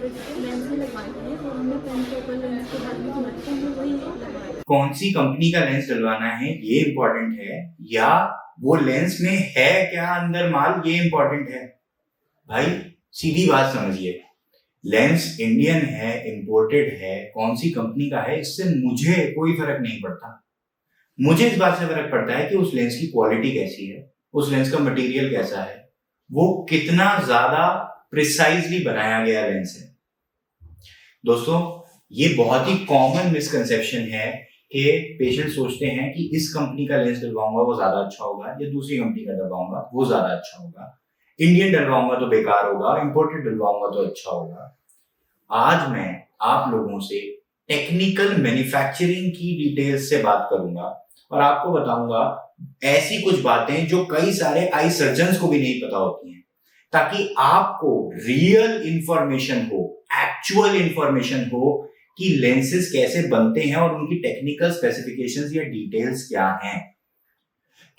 Lens भी लगवाई है और हमने पेंटोपल लेंस के बारे में सुना था, तो हमने वही लगवाया। कौन सी कंपनी का लेंस डलवाना है ये इंपॉर्टेंट है, या वो लेंस में है क्या अंदर माल ये इंपॉर्टेंट है। भाई सीधी बात समझिए, लेंस इंडियन है, इंपोर्टेड है, कौन सी कंपनी का है इससे मुझे कोई फर्क नहीं पड़ता। मुझे इस बात से फर्क पड़ता है कि उस लेंस की क्वालिटी कैसी है, उस लेंस का मटेरियल कैसा है, वो कितना ज्यादा प्रिसाइजली बनाया गया लेंस है। दोस्तों, ये बहुत ही कॉमन मिसकंसेप्शन है कि पेशेंट सोचते हैं कि इस कंपनी का लेंस डलवाऊंगा वो ज्यादा अच्छा होगा, या दूसरी कंपनी का डलवाऊंगा वो ज्यादा अच्छा होगा, इंडियन डलवाऊंगा तो बेकार होगा, इंपोर्टेड डलवाऊंगा तो अच्छा होगा। आज मैं आप लोगों से टेक्निकल मैन्युफैक्चरिंग की डिटेल्स से बात करूंगा और आपको बताऊंगा ऐसी कुछ बातें जो कई सारे आई सर्जन्स को भी नहीं पता होती हैं, ताकि आपको रियल इंफॉर्मेशन हो, एक्चुअल इंफॉर्मेशन हो कि लेंसेज कैसे बनते हैं और उनकी टेक्निकल स्पेसिफिकेशंस या डिटेल्स क्या हैं।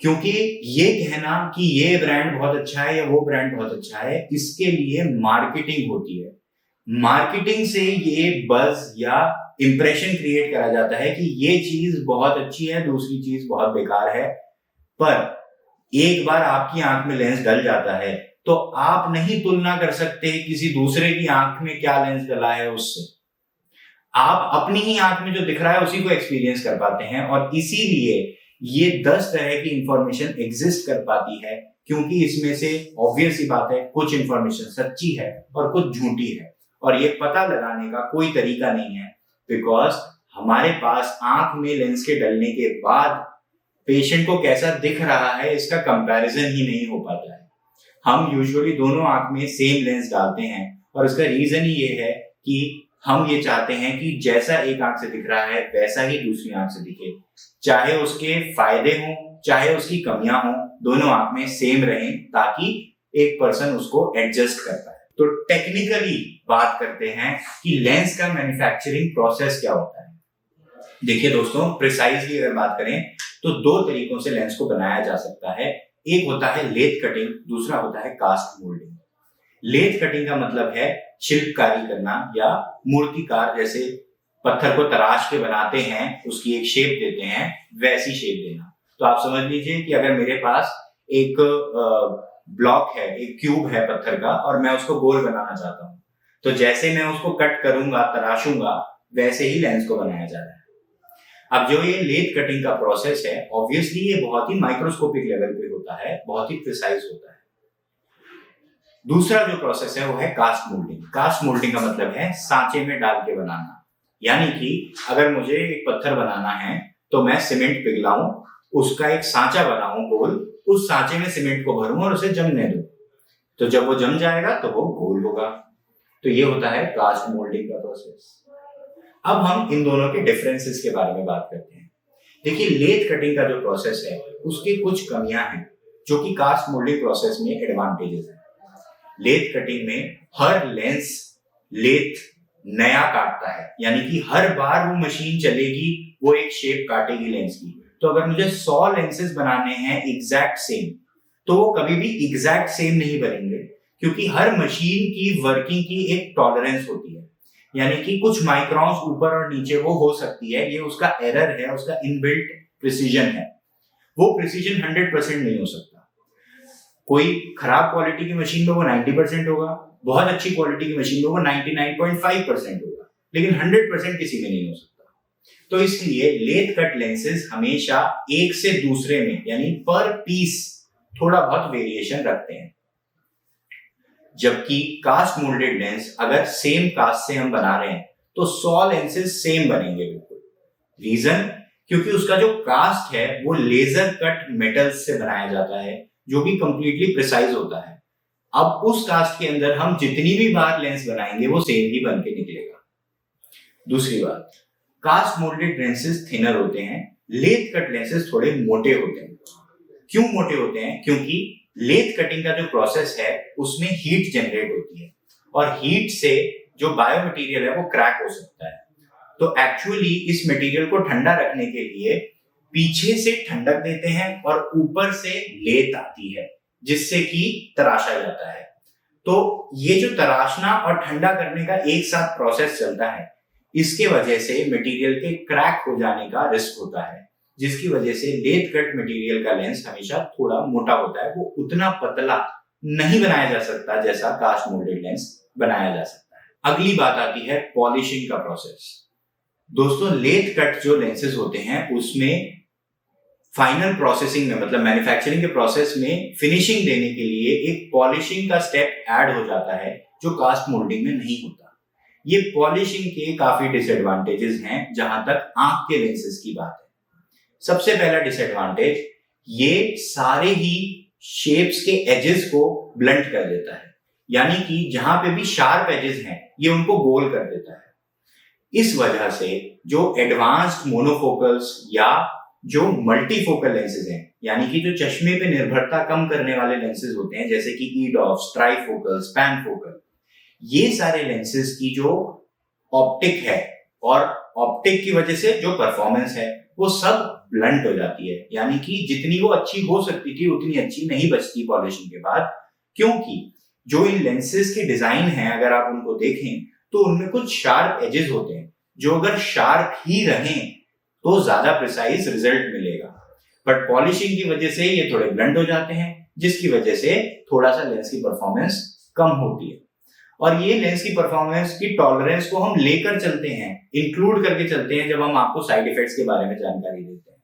क्योंकि ये कहना कि ये ब्रांड बहुत अच्छा है या वो ब्रांड बहुत अच्छा है, इसके लिए मार्केटिंग होती है। मार्केटिंग से ये बज या इंप्रेशन क्रिएट करा जाता है कि ये चीज बहुत अच्छी है, दूसरी चीज बहुत बेकार है। पर एक बार आपकी आंख में लेंस डल जाता है तो आप नहीं तुलना कर सकते किसी दूसरे की आंख में क्या लेंस डला है उससे। आप अपनी ही आंख में जो दिख रहा है उसी को एक्सपीरियंस कर पाते हैं, और इसीलिए ये 10 तरह की इंफॉर्मेशन एग्जिस्ट कर पाती है, क्योंकि इसमें से ऑब्वियस ही बात है कुछ इंफॉर्मेशन सच्ची है और कुछ झूठी है, और ये पता लगाने का कोई तरीका नहीं है, बिकॉज हमारे पास आंख में लेंस के डलने के बाद पेशेंट को कैसा दिख रहा है इसका कंपैरिजन ही नहीं हो पाता है। हम यूजुअली दोनों आंख में सेम लेंस डालते हैं, और इसका रीजन ही ये है कि हम ये चाहते हैं कि जैसा एक आंख से दिख रहा है वैसा ही दूसरी आंख से दिखे, चाहे उसके फायदे हों चाहे उसकी कमियां हों, दोनों आंख में सेम रहें ताकि एक पर्सन उसको एडजस्ट कर पाए। तो टेक्निकली बात करते हैं कि लेंस का मैन्युफैक्चरिंग प्रोसेस क्या होता है। देखिए दोस्तों, प्रिसाइजली अगर बात करें तो 2 तरीकों से लेंस को बनाया जा सकता है। एक होता है लेथ कटिंग, दूसरा होता है कास्ट मोल्डिंग। लेथ कटिंग का मतलब है शिल्पकारी करना, या मूर्तिकार जैसे पत्थर को तराश के बनाते हैं, उसकी एक शेप देते हैं, वैसी शेप देना। तो आप समझ लीजिए कि अगर मेरे पास एक ब्लॉक है, एक क्यूब है पत्थर का, और मैं उसको गोल बनाना चाहता हूं, तो जैसे मैं उसको कट करूंगा, तराशूंगा, वैसे ही लेंस को बनाया जा रहा है। अब जो ये लेथ कटिंग का प्रोसेस है, ऑब्वियसली ये बहुत ही माइक्रोस्कोपिक लेवल पे होता है, बहुत ही प्रिसाइज होता है। दूसरा जो प्रोसेस है वो है कास्ट मोल्डिंग। कास्ट मोल्डिंग का मतलब है सांचे में डाल के बनाना, यानी कि अगर मुझे एक पत्थर बनाना है तो मैं सीमेंट पिघलाऊं, उसका एक सांचा बनाऊं गोल, उस सांचे में सीमेंट को भरूं और उसे जमने दूं, तो जब वो जम जाएगा तो वो गोल होगा। तो ये होता है कास्ट मोल्डिंग का प्रोसेस। अब हम इन दोनों के डिफरेंसेस के बारे में बात करते हैं। देखिए, लेथ कटिंग का जो प्रोसेस है उसकी कुछ कमियां हैं जो कि कास्ट मोल्डिंग प्रोसेस में एडवांटेजेस हैं। लेथ कटिंग में हर लेंस लेथ नया काटता है, यानी कि हर बार वो मशीन चलेगी, वो एक शेप काटेगी लेंस की। तो अगर मुझे 100 लेंसेज बनाने हैं एग्जैक्ट सेम, तो वो कभी भी एग्जैक्ट सेम नहीं बनेंगे, क्योंकि हर मशीन की वर्किंग की एक टॉलरेंस होती है, यानी कि कुछ माइक्रॉन्स ऊपर और नीचे वो हो सकती है, ये उसका एरर है, उसका इनबिल्ट प्रिसीजन है। वो प्रिसीजन 100% नहीं हो सकता। कोई खराब क्वालिटी की मशीन में वो 90% होगा, बहुत अच्छी क्वालिटी की मशीन में वो 99.5% होगा, लेकिन 100% किसी में नहीं हो सकता। तो इसलिए लेथ कट लेंसेज हमेशा एक से दूसरे में, यानी पर पीस थोड़ा बहुत वेरिएशन रखते हैं, जबकि कास्ट मोल्डेड लेंस अगर सेम कास्ट से हम बना रहे हैं तो 100 लेंसेज सेम बनेंगे बिल्कुल। रीजन, क्योंकि उसका जो कास्ट है वो लेजर कट मेटल्स से बनाया जाता है, जो भी कंप्लीटली प्रिसाइज होता है। अब उस कास्ट के अंदर हम जितनी भी बार लेंस बनाएंगे वो सेम ही बन के निकलेगा। दूसरी बात, कास्ट मोल्डेड लेंसेज थिनर होते हैं, लेथ कट लेंसेज थोड़े मोटे होते हैं। क्यों मोटे होते हैं? क्योंकि लेथ कटिंग का जो प्रोसेस है उसमें हीट जनरेट होती है, और हीट से जो बायो मटेरियल है वो क्रैक हो सकता है। तो एक्चुअली इस मटेरियल को ठंडा रखने के लिए पीछे से ठंडक देते हैं और ऊपर से लेथ आती है, जिससे कि तराशा जाता है। तो ये जो तराशना और ठंडा करने का एक साथ प्रोसेस चलता है, इसके वजह से मटेरियल के क्रैक हो जाने का रिस्क होता है, जिसकी वजह से लेथ कट मटेरियल का लेंस हमेशा थोड़ा मोटा होता है, वो उतना पतला नहीं बनाया जा सकता जैसा कास्ट मोल्डेड लेंस बनाया जा सकता है। अगली बात आती है पॉलिशिंग का प्रोसेस। दोस्तों, लेथ कट जो लेंसेज होते हैं उसमें फाइनल प्रोसेसिंग में, मतलब मैन्युफैक्चरिंग के प्रोसेस में फिनिशिंग देने के लिए एक पॉलिशिंग का स्टेप ऐड हो जाता है जो कास्ट मोल्डिंग में नहीं होता। ये पॉलिशिंग के काफी डिसएडवांटेजेस हैं जहां तक आंख के लेंसेज की बात है। सबसे पहला डिसएडवांटेज, ये सारे ही शेप्स के एजेस को ब्लंट कर देता है, यानी कि जहां पे भी शार्प एजेस हैं ये उनको गोल कर देता है। इस वजह से जो एडवांस्ड मोनोफोकल्स या जो मल्टीफोकल लेंसेज हैं, यानी कि जो चश्मे पे निर्भरता कम करने वाले लेंसेज होते हैं जैसे कि ईडॉफ्स, ट्राइफोकल्स, पैनफोकल, ये सारे लेंसेज की जो ऑप्टिक है और ऑप्टिक की वजह से जो परफॉर्मेंस है वो सब ब्लंट हो जाती है, यानी कि जितनी वो अच्छी हो सकती थी उतनी अच्छी नहीं बचती पॉलिशिंग के बाद, क्योंकि जो इन लेंसेज के डिजाइन है अगर आप उनको देखें तो उनमें कुछ शार्प एजेस होते हैं जो अगर शार्प ही रहें तो ज्यादा प्रिसाइज रिजल्ट मिलेगा, बट पॉलिशिंग की वजह से ये थोड़े ब्लंट हो जाते हैं, जिसकी वजह से थोड़ा सा लेंस की परफॉर्मेंस कम होती है। और ये लेंस की परफॉर्मेंस की टॉलरेंस को हम लेकर चलते हैं, इंक्लूड करके चलते हैं जब हम आपको साइड इफेक्ट्स के बारे में जानकारी देते हैं।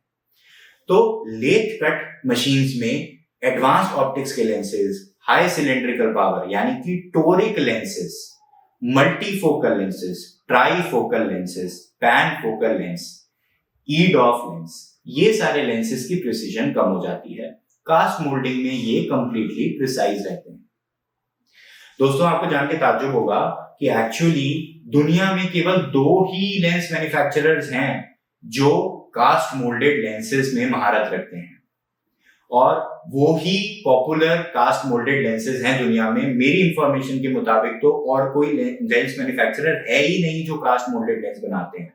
तो लेथ कट मशीन्स में एडवांस ऑप्टिक्स के लेंसेज, हाई सिलेंड्रिकल पावर यानी कि toric lenses, multifocal lenses, trifocal lenses, panfocal lens, EDOF lens, ये सारे लेंसेज की प्रिसीजन कम हो जाती है। कास्ट मोल्डिंग में ये कंप्लीटली प्रिसाइज रहते हैं। दोस्तों, आपको जान के ताज्जुब होगा कि एक्चुअली दुनिया में केवल 2 ही लेंस मैन्युफैक्चरर्स हैं जो कास्ट मोल्डेड लेंसेज में महारत रखते हैं, और वो ही पॉपुलर कास्ट मोल्डेड लेंसेज हैं दुनिया में। मेरी इंफॉर्मेशन के मुताबिक तो और कोई लेंस मैन्युफैक्चरर है ही नहीं जो कास्ट मोल्डेड लेंस बनाते हैं,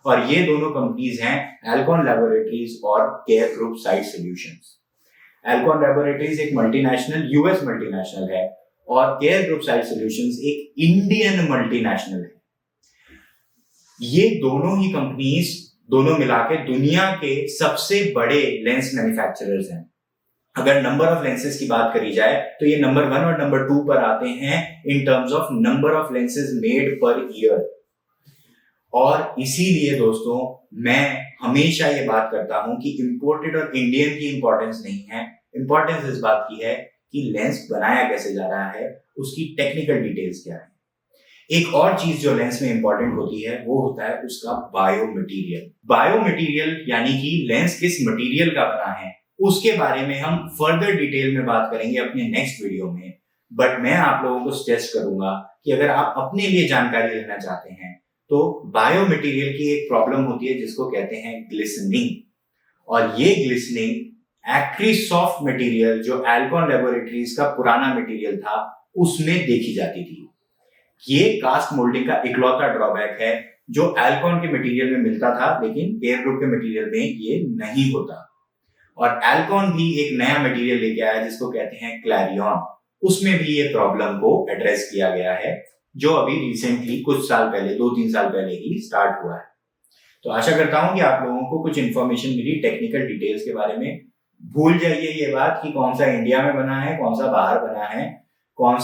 और ये दोनों कंपनीज हैं एल्कॉन लैबोरेटरीज और Care Group Sight Solutions. Alcon laboratories एक मल्टीनेशनल, यूएस मल्टीनेशनल है, और केयर ग्रुप साइट सॉल्यूशंस एक इंडियन मल्टीनेशनल है। ये दोनों ही कंपनीज दोनों मिला के दुनिया के सबसे बड़े लेंस मैन्युफैक्चरर्स हैं। अगर नंबर ऑफ लेंसेज की बात करी जाए तो ये नंबर 1 और नंबर 2 पर आते हैं in terms of number of lenses made per year. और इसीलिए दोस्तों, मैं हमेशा ये बात करता हूं कि इंपोर्टेड और इंडियन की इंपॉर्टेंस नहीं है, इंपॉर्टेंस इस बात की है कि लेंस बनाया कैसे जा रहा है, उसकी टेक्निकल डिटेल्स क्या है। एक और चीज जो लेंस में इंपॉर्टेंट होती है वो होता है उसका बायो मटेरियल। बायो मटेरियल यानी कि लेंस किस मटेरियल का बना है, उसके बारे में हम फर्दर डिटेल में बात करेंगे अपने नेक्स्ट वीडियो में। बट मैं आप लोगों को सजेस्ट करूंगा कि अगर आप अपने लिए जानकारी लेना चाहते हैं तो बायो मटेरियल की एक प्रॉब्लम होती है जिसको कहते हैं ग्लिसनिंग, और ये ग्लिसनिंग एक्रीसॉफ्ट मटेरियल जो एल्कॉन लैबोरेटरीज का पुराना मटेरियल था उसमें देखी जाती थी। ये कास्ट मोल्डिंग का इकलौता ड्रॉबैक है जो एल्कॉन के मटेरियल में मिलता था, लेकिन केयर ग्रुप के मटेरियल में ये नहीं होता। और एल्कॉन भी एक नया मटेरियल लेके आया जिसको कहते हैं क्लैरियन, उसमें भी ये प्रॉब्लम को एड्रेस किया गया है, जो अभी रिसेंटली कुछ साल पहले, 2-3 साल पहले ही स्टार्ट हुआ है। तो आशा करता हूं कि आप लोगों को कुछ इंफॉर्मेशन मिली टेक्निकल डिटेल्स के बारे में। भूल जाइए ये बात कि कौन सा इंडिया में बना है, कौन सा बाहर बना है, कौन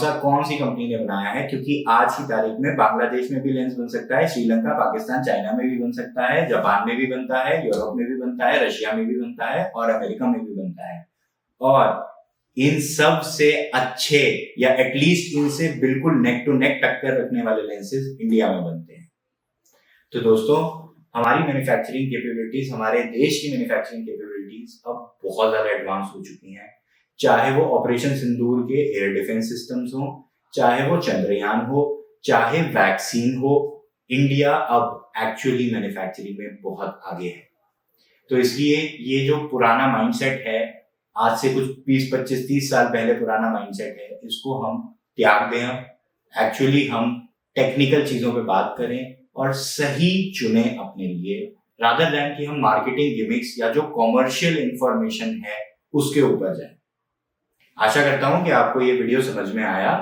सी कंपनी ने बनाया है, क्योंकि आज की तारीख में बांग्लादेश में भी लेंस बन सकता है, श्रीलंका, पाकिस्तान, चाइना में भी बन सकता है, जापान में भी बनता है, यूरोप में भी बनता है, रशिया में भी बनता है और अमेरिका में भी बनता है। और इन सब से अच्छे या एटलीस्ट इनसे बिल्कुल नेक टू नेक टक्कर रखने वाले लेंसेज इंडिया में बनते हैं। तो दोस्तों, हमारी मैन्युफैक्चरिंग कैपेबिलिटीज, हमारे देश की मैन्युफैक्चरिंग कैपेबिलिटीज अब बहुत ज्यादा एडवांस हो चुकी हैं। चाहे वो ऑपरेशन सिंदूर के एयर डिफेंस सिस्टम्स हो, चाहे वो चंद्रयान हो, चाहे वैक्सीन हो, इंडिया अब एक्चुअली मैन्युफैक्चरिंग में बहुत आगे है। तो इसलिए ये जो पुराना माइंडसेट है, आज से कुछ 20, 25, 30 साल पहले पुराना माइंडसेट है, इसको हम त्याग दें। एक्चुअली हम टेक्निकल चीजों पे बात करें और सही चुने अपने लिए, रादर देन कि हम मार्केटिंग गिमिक्स या जो कॉमर्शियल इंफॉर्मेशन है उसके ऊपर जाएं। आशा करता हूं कि आपको ये वीडियो समझ में आया।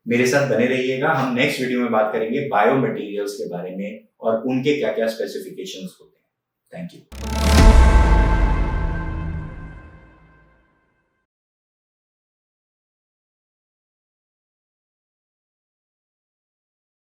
मेरे साथ बने रहिएगा। हम नेक्स्ट वीडियो में बात करेंगे बायो मटेरियल्स के बारे में और उनके क्या क्या स्पेसिफिकेशंस होते हैं। Thank you.